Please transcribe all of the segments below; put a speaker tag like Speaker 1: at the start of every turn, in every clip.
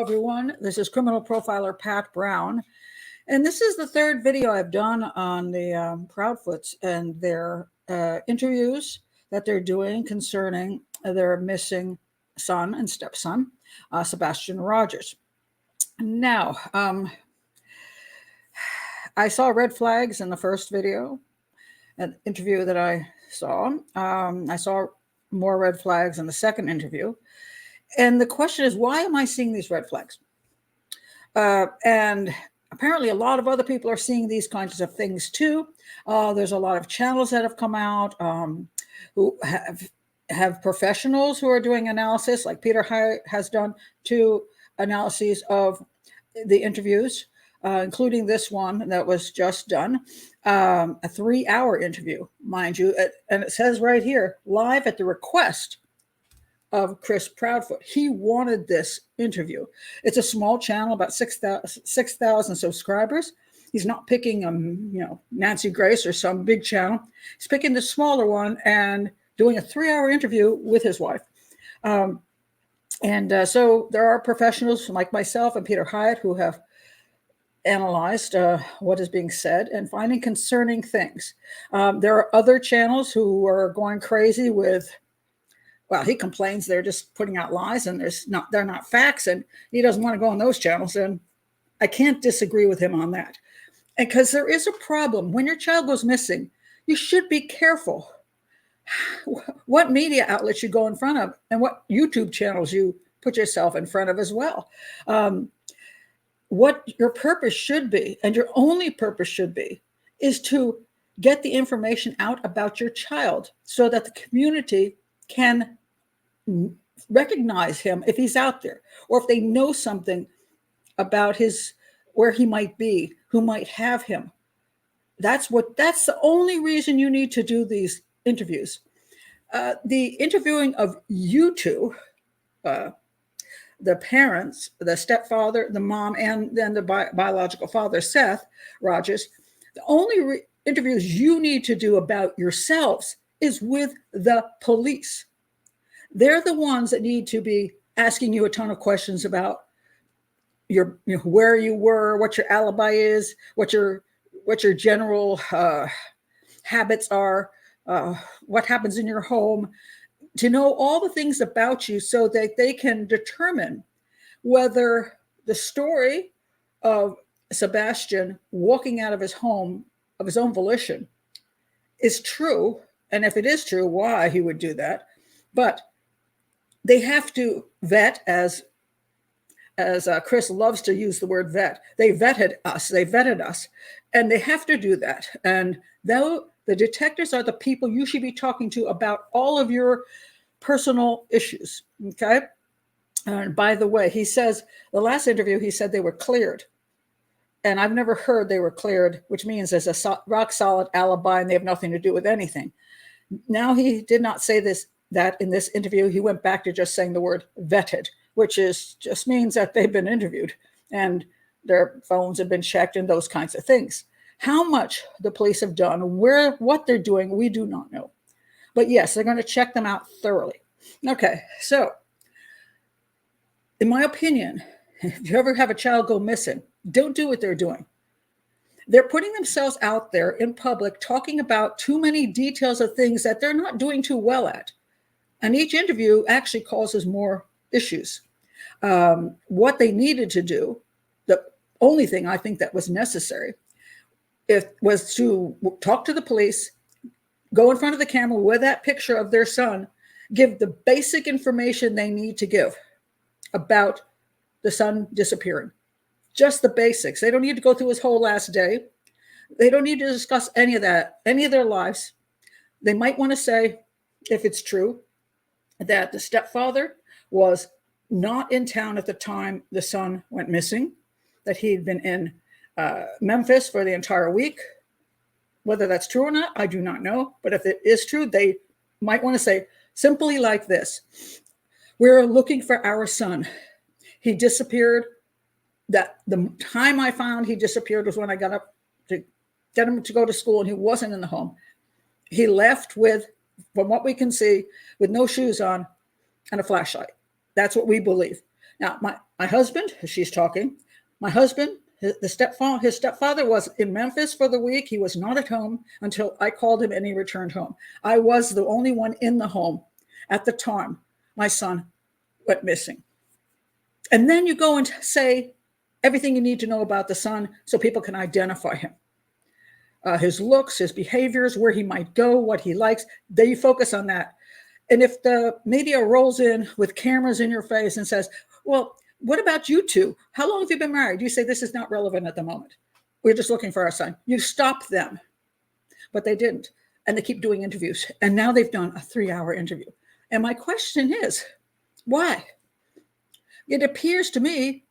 Speaker 1: everyone. This is criminal profiler Pat Brown. And this is the third video I've done on the Proudfoots and their interviews that they're doing concerning their missing son and stepson, Sebastian Rogers. Now, I saw red flags in the first video, an interview that I saw. I saw more red flags in the second interview. And the question is, why am I seeing these red flags? And apparently a lot of other people are seeing these kinds of things too. There's a lot of channels that have come out who have professionals who are doing analysis, like Peter Hyatt has done 2 analyses of the interviews, including this one that was just done, a 3-hour interview, mind you. And it says right here, live at the request of Chris Proudfoot. He wanted this interview. It's a small channel, about 6,000 subscribers. He's not picking, Nancy Grace or some big channel. He's picking the smaller one and doing a 3-hour interview with his wife. So there are professionals like myself and Peter Hyatt who have analyzed what is being said and finding concerning things. There are other channels who are going crazy with, well, he complains they're just putting out lies and they're not facts, and he doesn't want to go on those channels. And I can't disagree with him on that. And because there is a problem when your child goes missing, you should be careful what media outlets you go in front of and what YouTube channels you put yourself in front of as well. What your purpose should be, and your only purpose should be, is to get the information out about your child so that the community can recognize him if he's out there, or if they know something about where he might be, who might have him. That's the only reason you need to do these interviews. The interviewing of you two, the parents, the stepfather, the mom, and then the biological father, Seth Rogers, the only interviews you need to do about yourselves is with the police. They're the ones that need to be asking you a ton of questions about where you were, what your alibi is, what your general habits are, what happens in your home, to know all the things about you so that they can determine whether the story of Sebastian walking out of his home of his own volition is true. And if it is true, why he would do that. But they have to vet, as Chris loves to use the word vet. They vetted us, and they have to do that. And though the detectives are the people you should be talking to about all of your personal issues, okay? And by the way, he says, the last interview, he said they were cleared. And I've never heard they were cleared, which means there's a rock solid alibi and they have nothing to do with anything. Now, he did not say that in this interview. He went back to just saying the word vetted, which just means that they've been interviewed and their phones have been checked and those kinds of things. How much the police have done, what they're doing, we do not know. But yes, they're going to check them out thoroughly. Okay, so in my opinion, if you ever have a child go missing, don't do what they're doing. They're putting themselves out there in public, talking about too many details of things that they're not doing too well at. And each interview actually causes more issues. What they needed to do, the only thing I think that was necessary, was to talk to the police, go in front of the camera with that picture of their son, give the basic information they need to give about the son disappearing. Just the basics. They don't need to go through his whole last day. They don't need to discuss any of that, any of their lives. They might want to say, if it's true, that the stepfather was not in town at the time the son went missing, that he'd been in Memphis for the entire week. Whether that's true or not, I do not know. But if it is true, they might want to say simply like this: we're looking for our son. He disappeared. That the time I found he disappeared was when I got up to get him to go to school, and he wasn't in the home. He left with, from what we can see, with no shoes on and a flashlight. That's what we believe. Now, my husband, she's talking, my husband, his stepfather was in Memphis for the week. He was not at home until I called him and he returned home. I was the only one in the home at the time my son went missing. And then you go and say everything you need to know about the son so people can identify him. His looks, his behaviors, where he might go, what he likes, they focus on that. And if the media rolls in with cameras in your face and says, well, what about you two? How long have you been married? You say, this is not relevant at the moment. We're just looking for our son. You stop them. But they didn't. And they keep doing interviews. And now they've done a 3-hour interview. And my question is, why? It appears to me,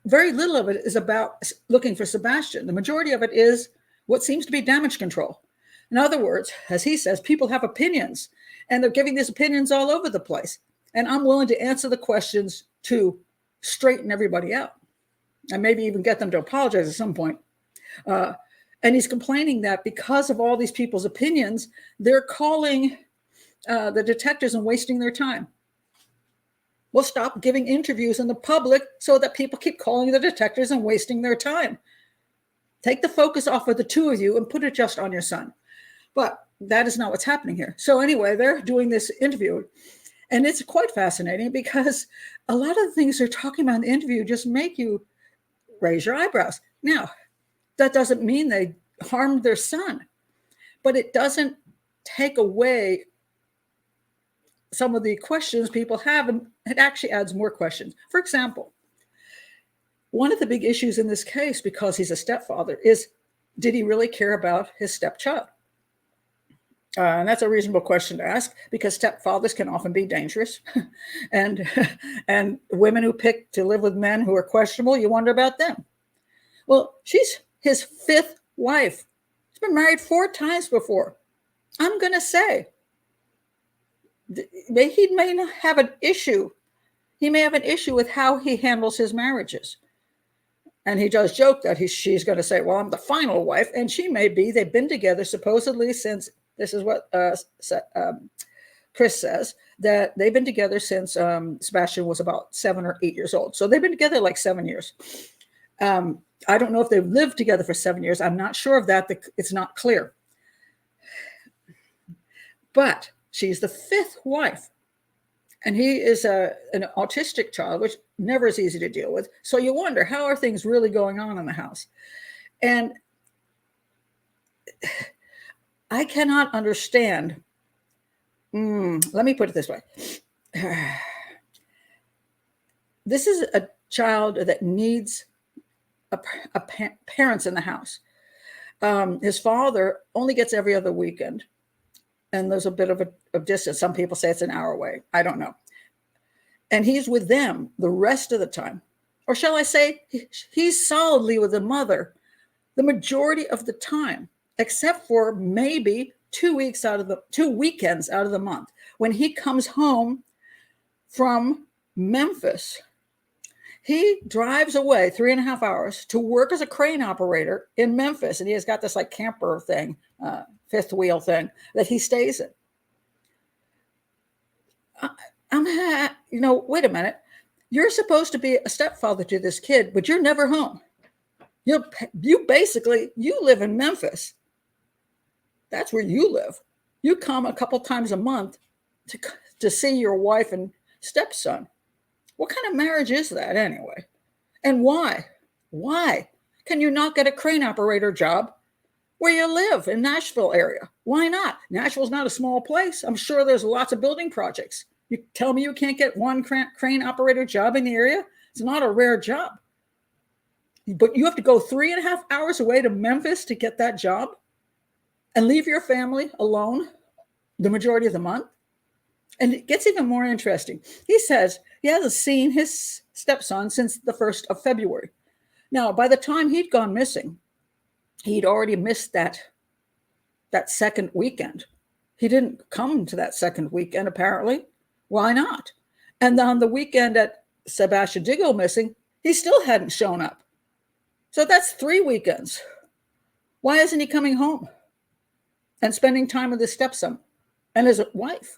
Speaker 1: very little of it is about looking for Sebastian. The majority of it is what seems to be damage control. In other words, as he says, people have opinions. And they're giving these opinions all over the place. And I'm willing to answer the questions to straighten everybody out and maybe even get them to apologize at some point. And he's complaining that because of all these people's opinions, they're calling the detectives and wasting their time. Well, stop giving interviews in the public so that people keep calling the detectives and wasting their time. Take the focus off of the two of you and put it just on your son. But that is not what's happening here. So anyway, they're doing this interview. And it's quite fascinating because a lot of the things they're talking about in the interview just make you raise your eyebrows. Now, that doesn't mean they harmed their son, but it doesn't take away some of the questions people have, and it actually adds more questions. For example, one of the big issues in this case, because he's a stepfather, is did he really care about his stepchild? And that's a reasonable question to ask because stepfathers can often be dangerous. and women who pick to live with men who are questionable, you wonder about them. Well, she's his 5th wife. He's been married 4 times before. I'm going to say he may not have an issue. He may have an issue with how he handles his marriages. And he does joke that she's going to say, well, I'm the final wife. And she may be. They've been together supposedly since, this is what Chris says, that they've been together since Sebastian was about 7 or 8 years old. So they've been together like 7 years. I don't know if they've lived together for 7 years. I'm not sure of that. It's not clear. But she's the 5th wife. And he is an autistic child, which never is easy to deal with. So you wonder, how are things really going on in the house? And I cannot understand. Let me put it this way. This is a child that needs parents in the house. His father only gets every other weekend. And there's a bit of a distance. Some people say it's an hour away. I don't know. And he's with them the rest of the time. Or shall I say, he's solidly with the mother the majority of the time, except for maybe 2 weekends out of the month. When he comes home from Memphis, he drives away 3.5 hours to work as a crane operator in Memphis. And he has got this like camper thing, 5th wheel thing that he stays in. Wait a minute. You're supposed to be a stepfather to this kid, but you're never home. You live in Memphis. That's where you live. You come a couple times a month to see your wife and stepson. What kind of marriage is that anyway? And why? Why can you not get a crane operator job where you live in Nashville area? Why not? Nashville's not a small place. I'm sure there's lots of building projects. You tell me you can't get one crane operator job in the area? It's not a rare job. But you have to go 3.5 hours away to Memphis to get that job and leave your family alone the majority of the month? And it gets even more interesting. He says he hasn't seen his stepson since the 1st of February. Now, by the time he'd gone missing, he'd already missed that second weekend. He didn't come to that second weekend, apparently. Why not? And on the weekend that Sebastian did go missing, he still hadn't shown up. So that's 3 weekends. Why isn't he coming home and spending time with his stepson and his wife?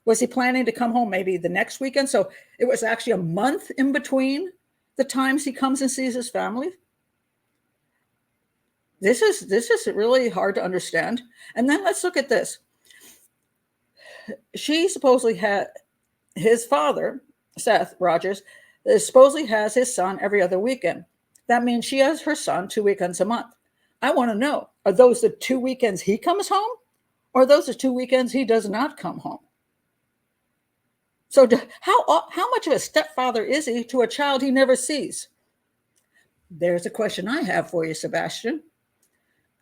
Speaker 1: Was he planning to come home maybe the next weekend? So it was actually a month in between the times he comes and sees his family. This is really hard to understand. And then let's look at this. She supposedly had his father, Seth Rogers, supposedly has his son every other weekend. That means she has her son 2 weekends a month. I want to know, are those the 2 weekends he comes home? Or are those the 2 weekends he does not come home? So how much of a stepfather is he to a child he never sees? There's a question I have for you, Sebastian.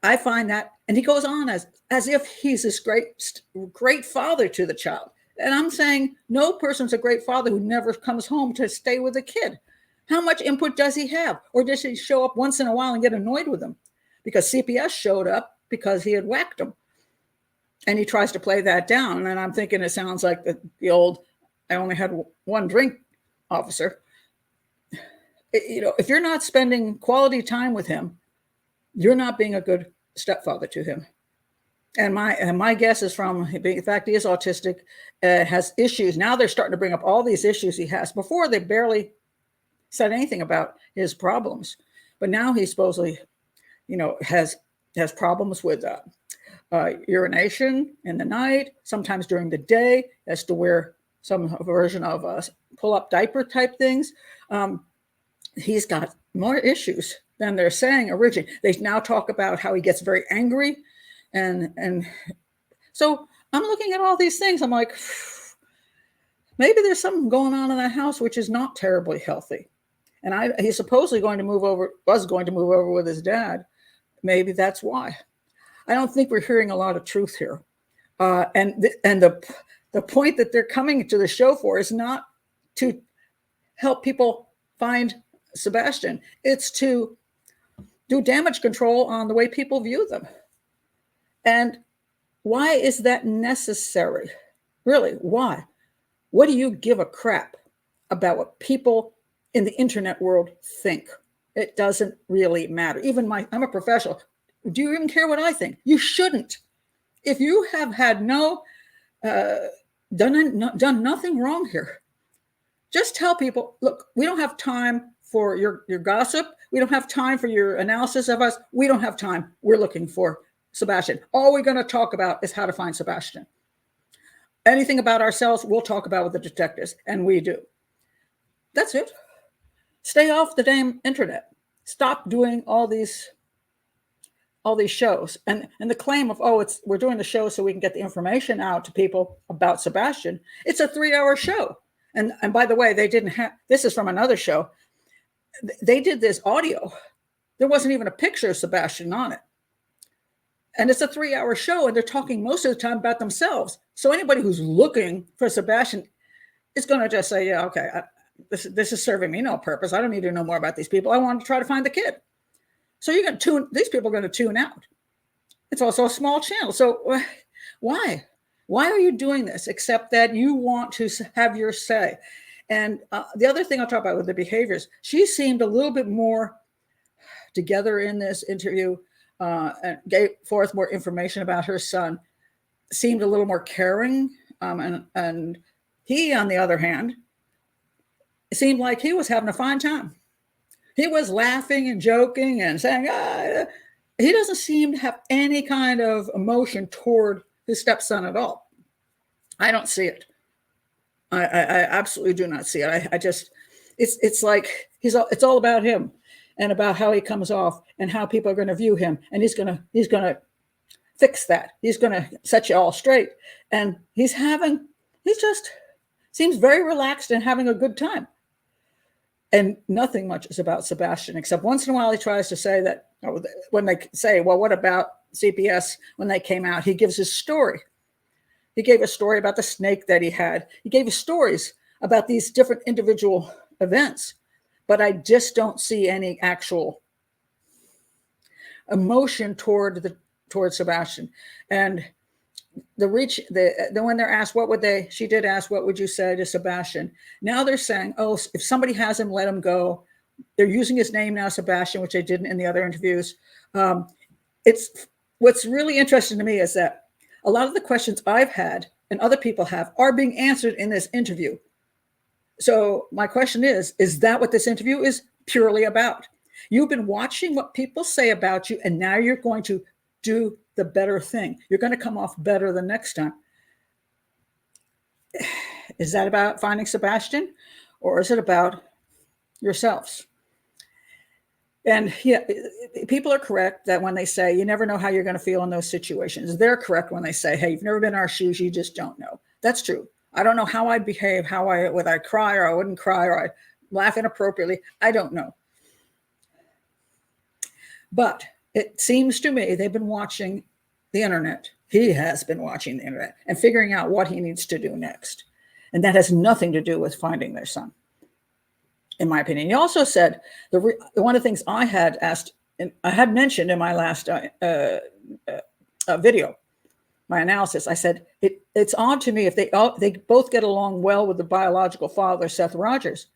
Speaker 1: I find that, and he goes on as if he's this great father to the child. And I'm saying no person's a great father who never comes home to stay with a kid. How much input does he have? Or does he show up once in a while and get annoyed with him? Because CPS showed up because he had whacked him. And he tries to play that down. And I'm thinking it sounds like the old, I only had one drink officer. If you're not spending quality time with him, you're not being a good stepfather to him. And my guess is from the fact he is autistic, has issues. Now they're starting to bring up all these issues he has. Before, they barely said anything about his problems. But now he supposedly, has problems with urination in the night, sometimes during the day, has to wear some version of pull-up diaper type things. He's got more issues than they're saying originally. They now talk about how he gets very angry. And so I'm looking at all these things. I'm like, maybe there's something going on in that house which is not terribly healthy. And he's supposedly was going to move over with his dad. Maybe that's why. I don't think we're hearing a lot of truth here. And the point that they're coming to the show for is not to help people find Sebastian. It's to do damage control on the way people view them. And why is that necessary? Really, why? What do you give a crap about what people in the internet world think? It doesn't really matter. I'm a professional. Do you even care what I think? You shouldn't. If you have had done nothing wrong here, just tell people, look, we don't have time for your gossip. We don't have time for your analysis of us. We don't have time. We're looking for Sebastian. All we're going to talk about is how to find Sebastian. Anything about ourselves, we'll talk about with the detectives, and we do. That's it. Stay off the damn internet. Stop doing all these shows. And the claim of, we're doing the show so we can get the information out to people about Sebastian. It's a 3-hour show. And by the way, this is from another show. They did this audio. There wasn't even a picture of Sebastian on it. And it's a 3-hour show, and they're talking most of the time about themselves. So anybody who's looking for Sebastian is going to just say, yeah, okay, this is serving me no purpose. I don't need to know more about these people. I want to try to find the kid. So these people are going to tune out. It's also a small channel. So why? Why are you doing this except that you want to have your say? And the other thing I'll talk about with the behaviors, she seemed a little bit more together in this interview, and gave forth more information about her son, seemed a little more caring. And he, on the other hand, seemed like he was having a fine time. He was laughing and joking and saying, he doesn't seem to have any kind of emotion toward his stepson at all. I don't see it. I absolutely do not see it. It's like it's all about him and about how he comes off and how people are going to view him. And he's going to fix that. He's going to set you all straight. And he just seems very relaxed and having a good time. And nothing much is about Sebastian, except once in a while he tries to say that, when they say, well, what about CPS when they came out? He gives his story. He gave a story about the snake that he had. He gave us stories about these different individual events, but I just don't see any actual emotion toward Sebastian. And when they're asked, she did ask, what would you say to Sebastian? Now they're saying, if somebody has him, let him go. They're using his name now, Sebastian, which they didn't in the other interviews. What's really interesting to me is that a lot of the questions I've had and other people have are being answered in this interview. So my question is that what this interview is purely about? You've been watching what people say about you, and now you're going to do the better thing. You're going to come off better the next time. Is that about finding Sebastian, or is it about yourselves? And yeah, people are correct that when they say you never know how you're going to feel in those situations. They're correct when they say, hey, you've never been in our shoes, you just don't know. That's true. I don't know how I'd behave, whether I'd cry or I wouldn't cry, or I'd laugh inappropriately. I don't know. But it seems to me they've been watching the internet. He has been watching the internet and figuring out what he needs to do next. And that has nothing to do with finding their son, in my opinion. He also said one of the things I had asked, and I had mentioned in my last video, my analysis, I said, it's odd to me if they both get along well with the biological father, Seth Rogers,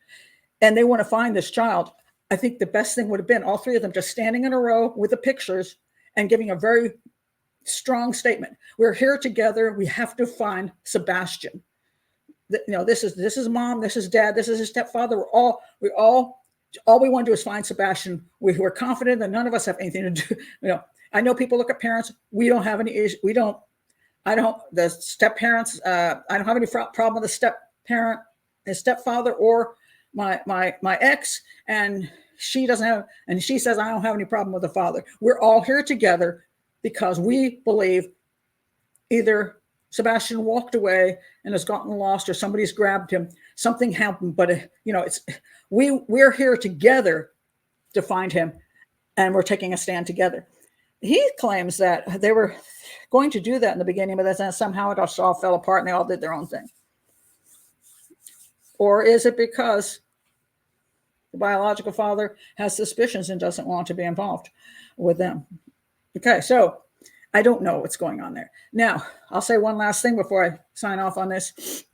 Speaker 1: and they want to find this child. I think the best thing would have been all three of them just standing in a row with the pictures and giving a very strong statement. We're here together. We have to find Sebastian. This is mom, this is dad, this is his stepfather. All we want to do is find Sebastian. We're confident that none of us have anything to do. I know people look at parents. We don't have any issues. The step parents. I don't have any problem with the step parent, his stepfather, or my ex, and she doesn't have, and she says I don't have any problem with the father. We're all here together because we believe either Sebastian walked away and has gotten lost, or somebody's grabbed him. Something happened, but we're here together to find him, and we're taking a stand together. He claims that they were going to do that in the beginning, but then somehow it all fell apart and they all did their own thing. Or is it because the biological father has suspicions and doesn't want to be involved with them? Okay, so I don't know what's going on there. Now, I'll say one last thing before I sign off on this.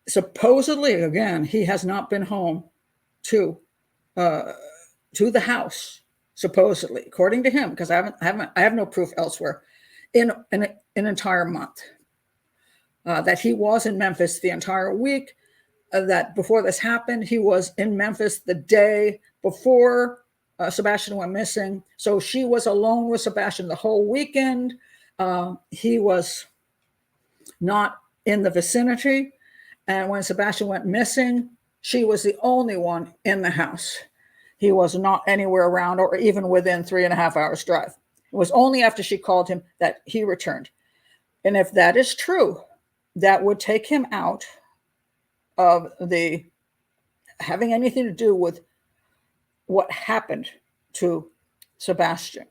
Speaker 1: Supposedly, again, he has not been home to the house, supposedly, according to him, because I have no proof elsewhere, in an entire month. That he was in Memphis the entire week. That before this happened, he was in Memphis the day before Sebastian went missing. So she was alone with Sebastian the whole weekend. He was not in the vicinity. And when Sebastian went missing, she was the only one in the house. He was not anywhere around or even within 3.5 hours drive. It was only after she called him that he returned. And if that is true, that would take him out of the having anything to do with what happened to Sebastian.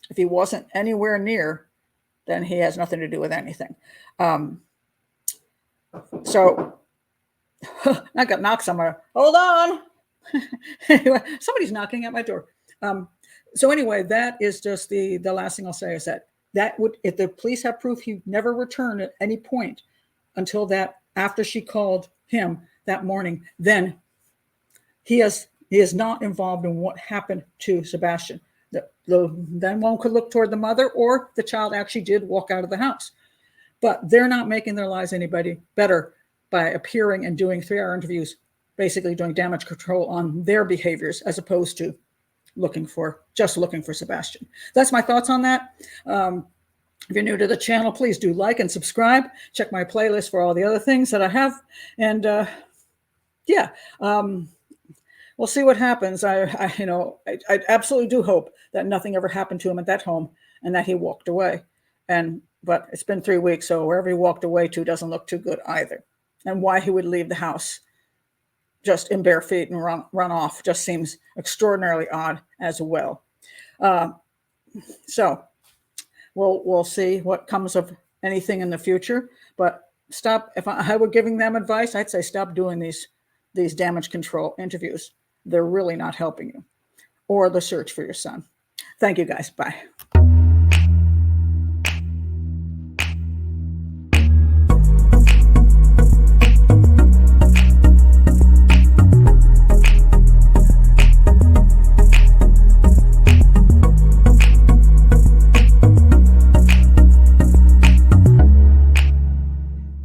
Speaker 1: If he wasn't anywhere near, then he has nothing to do with anything. So I got knocked somewhere. Hold on. Anyway, somebody's knocking at my door. So anyway, that is just the last thing I'll say is that would, if the police have proof he never returned at any point until that after she called him that morning, then he is not involved in what happened to Sebastian. Then one could look toward the mother, or the child actually did walk out of the house. But they're not making their lives anybody better by appearing and doing 3-hour interviews, basically doing damage control on their behaviors, as opposed to looking for Sebastian. That's my thoughts on that. If you're new to the channel, please do like and subscribe. Check my playlist for all the other things that I have. And we'll see what happens. I absolutely do hope that nothing ever happened to him at that home and that he walked away. But it's been 3 weeks, so wherever he walked away to doesn't look too good either. And why he would leave the house just in bare feet and run off just seems extraordinarily odd as well. So we'll see what comes of anything in the future. But stop. If I were giving them advice, I'd say stop doing these damage control interviews. They're really not helping you or the search for your son. Thank you, guys. Bye.